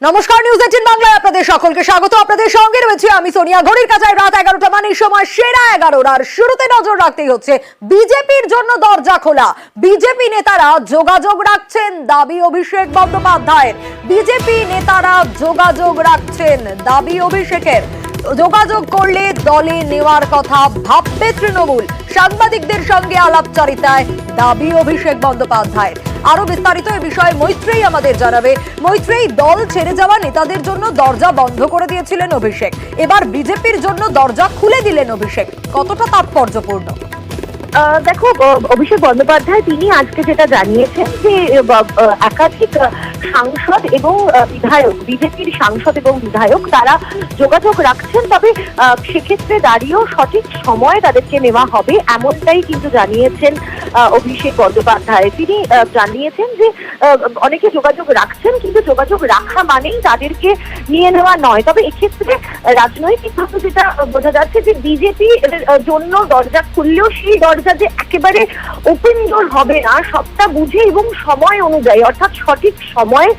নমস্কার, নিউজ 18 বাংলায় আপনাদের সকলকে স্বাগত। আপনাদের সঙ্গে রয়েছে আমি সোনিয়া। ঘড়ির কাঁটায় রাত 11টা, মানে সময় সেরা 11। আর শুরুতে নজর রাখতেই হচ্ছে বিজেপির জন্য দরজা খোলা। বিজেপি নেতারা যোগাযোগ রাখছেন দাবি অভিষেক বন্দ্যোপাধ্যায়ের। বিজেপি নেতারা যোগাযোগ রাখছেন দাবি অভিষেকের। যোগাযোগ করলে দলে নেওয়ার কথা ভাববে তৃণমূল। সাংবাদিকদের সঙ্গে আলাপচারিতায় দাবি অভিষেক বন্দ্যোপাধ্যায়ের। আরো বিস্তারিত এ বিষয়ে মৈত্রেয়ী আমাদের জানাবে। মৈত্রেয়ী, দল ছেড়ে যাওয়া নেতাদের জন্য দরজা বন্ধ করে দিয়েছিলেন অভিষেক, এবার বিজেপির জন্য দরজা খুলে দিলেন অভিষেক, কতটা তাৎপর্যপূর্ণ? দেখো, অভিষেক বন্দ্যোপাধ্যায় তিনি আজকে যেটা জানিয়েছেন যে একাধিক সাংসদ এবং বিধায়ক, বিজেপির সাংসদ এবং বিধায়ক তারা যোগাযোগ রাখছেন, তবে সেক্ষেত্রে দাঁড়িয়েও সঠিক সময় তাদেরকে নেওয়া হবে, এমনটাই কিন্তু জানিয়েছেন অভিষেক বন্দ্যোপাধ্যায়। তিনি জানিয়েছেন যে অনেকে যোগাযোগ রাখছেন, কিন্তু যোগাযোগ রাখা মানেই তাদেরকে নিয়ে নেওয়া নয়। তবে এক্ষেত্রে রাজনৈতিকভাবে যেটা বোঝা যাচ্ছে যে বিজেপির জন্য দরজা খুললেও সেই দরজা যে একেবারে ওপেন ডোর হবে না, সবটা বুঝে এবং সময় অনুযায়ী, অর্থাৎ সঠিক সময়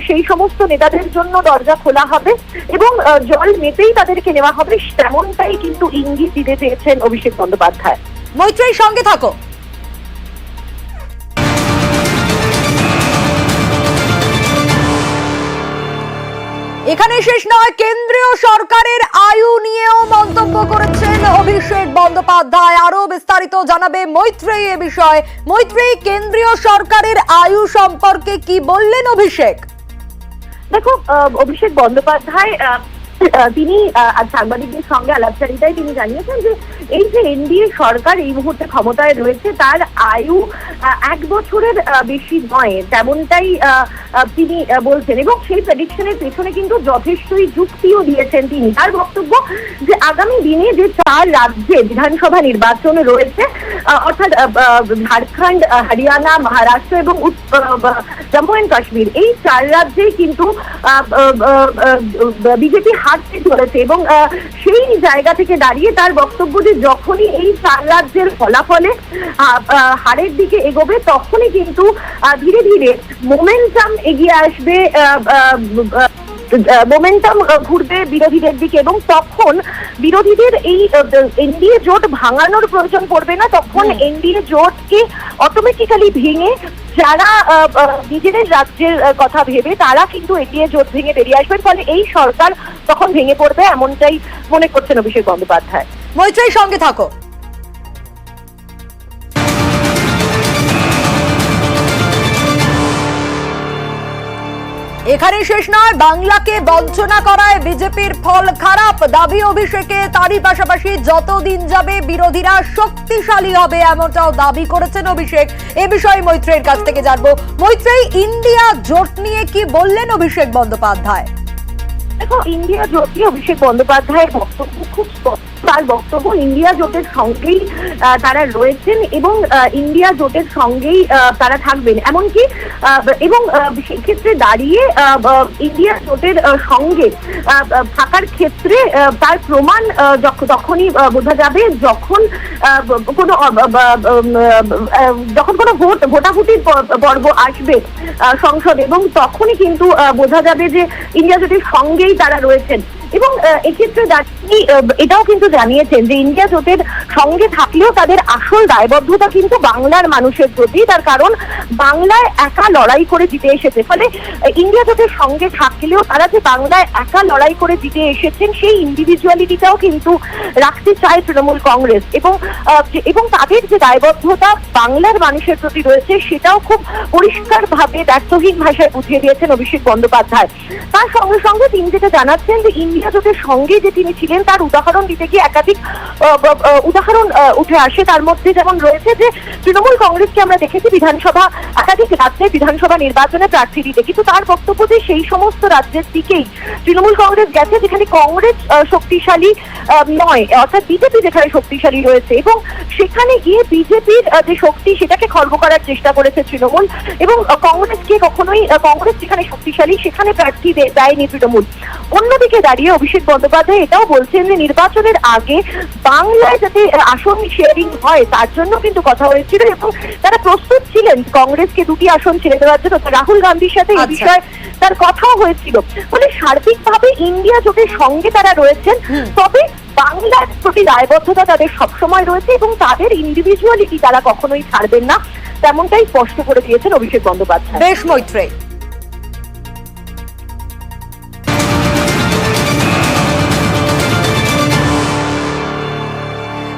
সেই সমস্ত নেতাদের জন্য দরজা খোলা হবে এবং জল মেতেই তাদেরকে নেওয়া হবে, তেমনটাই কিন্তু ইঙ্গিত দিতে চেয়েছেন অভিষেক বন্দ্যোপাধ্যায়। মৈত্রেয়ী, সঙ্গে থাকো। এখানে শেষ নয়, কেন্দ্রীয় সরকারের আয়ু নিয়েও মন্তব্য করেছেন অভিষেক বন্দ্যোপাধ্যায়। আরো বিস্তারিত জানাবে মৈত্রেয়ী এ বিষয়ে। মৈত্রেয়ী, কেন্দ্রীয় সরকারের আয়ু সম্পর্কে কি বললেন অভিষেক? দেখো, অভিষেক বন্দ্যোপাধ্যায় তিনি সাংবাদিকদের সঙ্গে আলাপচারিতায় তিনি জানিয়েছেন যে এই যে এনডিএ সরকার এই মুহূর্তে ক্ষমতায় রয়েছে তার আয়ু 1 বছরের বেশি নয়, তেমনটাই তিনি বলছেন এবং সেই প্রেডিকশনের পেছনে কিন্তু যথেষ্টই যুক্তিও দিয়েছেন তিনি। তার বক্তব্য যে আগামী দিনে যে 4 রাজ্যে বিধানসভা নির্বাচন রয়েছে, অর্থাৎ ঝাড়খণ্ড, হরিয়ানা, মহারাষ্ট্র এবং জম্মু অ্যান্ড কাশ্মীর, এই 4 রাজ্যেই কিন্তু বিজেপি হারতে চলেছে এবং সেই জায়গা থেকে দাঁড়িয়ে তার বক্তব্য যে যখনই এই 4 রাজ্যের ফলাফলে হারের দিকে এগোবে তখনই কিন্তু ধীরে ধীরে মোমেন্টাম এগিয়ে আসবে, মোমেন্টাম ঘুরবে বিরোধীদের দিকে এবং তখন বিরোধীদের এই এনডিএ জোট ভাঙানোর প্রয়োজন পড়বে না। তখন এনডিএ জোটকে অটোমেটিক্যালি ভেঙে যারা নিজেদের রাজ্যের কথা ভেবে তারা কিন্তু এনডিএ জোট ভেঙে বেরিয়ে আসবেন, ফলে এই সরকার তখন ভেঙে পড়বে, এমনটাই মনে করছেন অভিষেক বন্দ্যোপাধ্যায়। মৈত্রেয়ী, সঙ্গে থাকো। এখানে শেষ নয়, বাংলাকে বঞ্চনা করায় বিজেপির ফল খারাপ, দাবি অভিষেকে। তারই পাশাপাশি যতদিন যাবে বিরোধীরা শক্তিশালী হবে, এমনটাও দাবি করেছেন অভিষেক। এ বিষয়ে মৈত্রেয়ীর কাছ থেকে জানবো। মৈত্রেয়ী, ইন্ডিয়া জোট নিয়ে কি বললেন অভিষেক বন্দ্যোপাধ্যায়? দেখো, ইন্ডিয়া জোট নিয়ে অভিষেক বন্দ্যোপাধ্যায়ের বক্তব্য খুব স্পষ্ট। তার বক্তব্য ইন্ডিয়া জোটের সঙ্গেই তারা রয়েছেন এবং ইন্ডিয়া জোটের সঙ্গেই তারা থাকবেন, এমনকি এবং সেক্ষেত্রে দাঁড়িয়ে ইন্ডিয়া জোটের সঙ্গে থাকার ক্ষেত্রে তার প্রমাণ তখনই বোঝা যাবে যখন কোনো ভোটাভুটির পর্ব আসবে সংসদ, এবং তখনই কিন্তু বোঝা যাবে যে ইন্ডিয়া জোটের সঙ্গেই তারা রয়েছেন। এবং এক্ষেত্রে এটাও কিন্তু জানিয়েছেন যে ইন্ডিয়া জোটের সঙ্গে থাকলেও তাদের আসল দায়বদ্ধতা কিন্তু বাংলার মানুষের প্রতি, তার কারণ বাংলায় একা লড়াই করে জিতে এসেছে, ফলে ইন্ডিয়া জোটের সঙ্গে থাকলেও তারা যে বাংলায় একা লড়াই করে জিতে এসেছেন সেই ইন্ডিভিজুয়ালিটিটাও কিন্তু রাখতে চায় তৃণমূল কংগ্রেস, এবং তাদের যে দায়বদ্ধতা বাংলার মানুষের প্রতি রয়েছে সেটাও খুব পরিষ্কারভাবে ব্যর্থহীন ভাষায় বুঝিয়ে দিয়েছেন অভিষেক বন্দ্যোপাধ্যায়। তার সঙ্গে সঙ্গে তিনি যেটা জানাচ্ছেন যে ইন্ডিয়া জোটের সঙ্গে যে তিনি ছিলেন তার উদাহরণ দিতে গিয়ে একাধিক উদাহরণ উঠে আসে। তার মধ্যে যেমন রয়েছে যে তৃণমূল কংগ্রেসকে আমরা দেখেছি বিধানসভা একাধিক রাজ্যে বিধানসভা নির্বাচনে প্রার্থী দিতে, কিন্তু তার বক্তব্য যে সেই সমস্ত রাজ্যের দিকেই তৃণমূল কংগ্রেস গেছে যেখানে কংগ্রেস শক্তিশালী নয়, অর্থাৎ বিজেপি যেখানে শক্তিশালী রয়েছে, এবং সেখানে গিয়ে বিজেপির যে শক্তি সেটাকে খর্ব করার চেষ্টা করেছে তৃণমূল, এবং কংগ্রেসকে কখনোই, কংগ্রেস যেখানে শক্তিশালী সেখানে প্রার্থী দেয়নি তৃণমূল। অন্যদিকে দাঁড়িয়ে দাঁড়িয়ে অভিষেক বন্দ্যোপাধ্যায় এটাও বলছেন যে নির্বাচনের আগে বাংলায় যাতে আসন শেয়ারিং হয় তার জন্য কিন্তু কথা হয়েছিল এবং তারা প্রস্তুত ছিলেন কংগ্রেসকে 2টি আসন ছেড়ে দেওয়ার জন্য। রাহুল গান্ধীর সাথে এই বিষয়ে তার কথাও হয়েছিল। মানে সার্বিকভাবে ইন্ডিয়া জোটের সঙ্গে তারা রয়েছেন, তবে বাংলার প্রতি দায়বদ্ধতা তাদের সবসময় রয়েছে এবং তাদের ইন্ডিভিজুয়ালিটি তারা কখনোই ছাড়বেন না, তেমনটাই স্পষ্ট করে দিয়েছেন অভিষেক বন্দ্যোপাধ্যায়। বেশ মৈত্রেয়ী।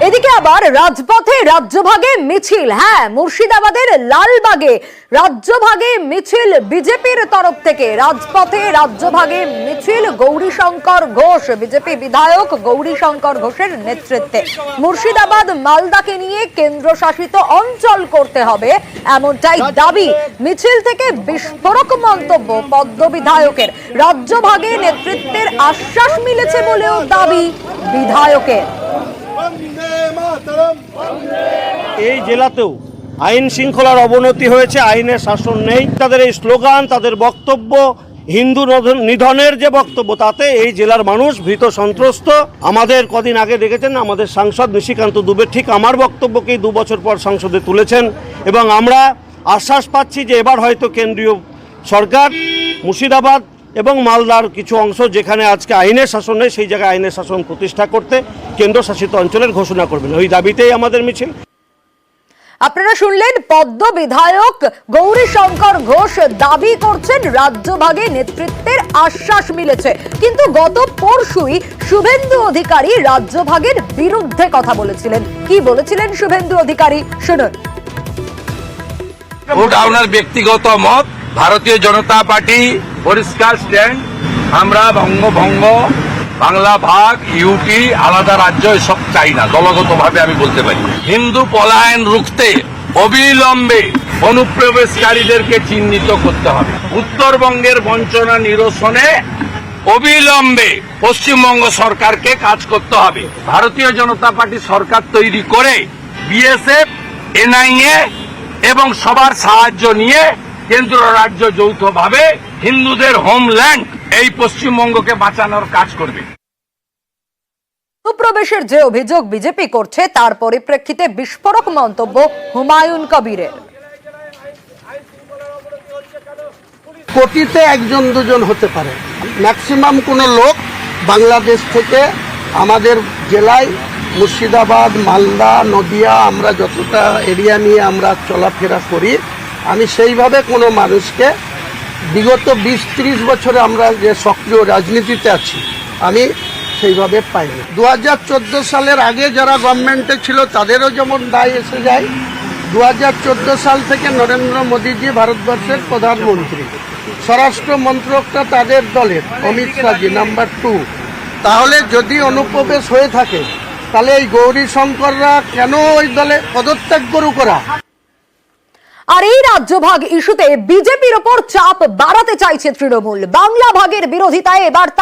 এদিকে আবার রাজপথে রাজ্যভাগে মিছিল, হ্যাঁ মুর্শিদাবাদের লালবাগে রাজ্যভাগে মিছিল বিজেপির তরফ থেকে। রাজপথে রাজ্যভাগে মিছিল গৌরীশঙ্কর ঘোষ, বিজেপি বিধায়ক গৌরীশঙ্কর ঘোষের নেতৃত্বে। মুর্শিদাবাদ মালদাকে নিয়ে কেন্দ্রশাসিত অঞ্চল করতে হবে এমনটাই দাবি। মিছিল থেকে বিস্ফোরক মন্তব্য পদ্ম বিধায়কের। রাজ্যভাগে নেতৃত্বের আশ্বাস মিলেছে বলেও দাবি বিধায়কের। এই জেলাতেও আইন শৃঙ্খলার অবনতি হয়েছে, আইনের শাসন নেই। তাদের এই স্লোগান, তাদের বক্তব্য, হিন্দু নিধনের যে বক্তব্য, তাতে এই জেলার মানুষ ভীত সন্ত্রস্ত। আমাদের কদিন আগে দেখেছেন আমাদের সাংসদ নিশিকান্ত দুবে ঠিক আমার বক্তব্যকেই 2 বছর পর সংসদে তুলেছেন এবং আমরা আশ্বাস পাচ্ছি যে এবার হয়তো কেন্দ্রীয় সরকার মুর্শিদাবাদ এবং মালদার কিছু অংশ যেখানে আজকে আইনের শাসন নেই সেই জায়গায় আইনের শাসন প্রতিষ্ঠা করতে কেন্দ্রশাসিত অঞ্চলের ঘোষণা করবেন। ওই দাবিতেই আমাদের মিছিল। আপনারা শুনলেন পদ্ম বিধায়ক গৌরীশঙ্কর ঘোষ দাবি করছেন রাজ্যভাগে নেতৃত্বের আশ্বাস মিলেছে, কিন্তু গত পরশুই শুভেন্দু অধিকারী রাজ্যভাগের বিরুদ্ধে কথা বলেছিলেন। কি বলেছিলেন শুভেন্দু অধিকারী শুনুন। ওটা ওনার ব্যক্তিগত মত। ভারতীয় জনতা পার্টি পরিষ্কার স্ট্যান্ড, আমরা বঙ্গভঙ্গ, বাংলা ভাগ, ইউটি, আলাদা রাজ্য এসব চাই না। দলগতভাবে আমি বলতে পারি হিন্দু পলায়ন রুখতে অবিলম্বে অনুপ্রবেশকারীদেরকে চিহ্নিত করতে হবে। উত্তরবঙ্গের বঞ্চনা নিরসনে অবিলম্বে পশ্চিমবঙ্গ সরকারকে কাজ করতে হবে। ভারতীয় জনতা পার্টি সরকার তৈরি করে বিএসএফ, এনআইএ এবং সবার সাহায্য নিয়ে কেন্দ্র রাজ্য যৌথভাবে হিন্দুদের হোমল্যান্ড এই পশ্চিমবঙ্গকে বাঁচানোর কাজ করবে। অনুপ্রবেশের যে অভিযোগ বিজেপি করছে তার পরিপ্রেক্ষিতে বিস্ফোরক মন্তব্য হুমায়ুন কবিরের। কোটিতে 1-2 হতে পারে, ম্যাক্সিমাম কোনো লোক বাংলাদেশ থেকে আমাদের জেলায় মুর্শিদাবাদ, মালদা, নদিয়া, আমরা যতটা এরিয়া নিয়ে আমরা চলাফেরা করি, আমি সেইভাবে কোনো মানুষকে বিগত 20-30 বছরে আমরা যে সক্রিয় রাজনীতিতে আছি আমি সেইভাবে পাইনি। 2014 সালের আগে যারা গভর্নমেন্টে ছিল তাদেরও যেমন দায় এসে যায়। 2014 সাল থেকে নরেন্দ্র মোদীজি ভারতবর্ষের প্রধানমন্ত্রী, স্বরাষ্ট্র মন্ত্রকটা তাদের দলের, অমিত শাহজি নাম্বার 2। তাহলে যদি অনুপ্রবেশ হয়ে থাকে তাহলে এই গৌরীশঙ্কররা কেন ওই দলে পদত্যাগ করুক ওরা? আর এই রাজ্যভাগ ইস্যুতে বিজেপির ওপর চাপ বাড়াতে চাইছে তৃণমূল। বাংলা ভাগের বিরোধিতায় এবার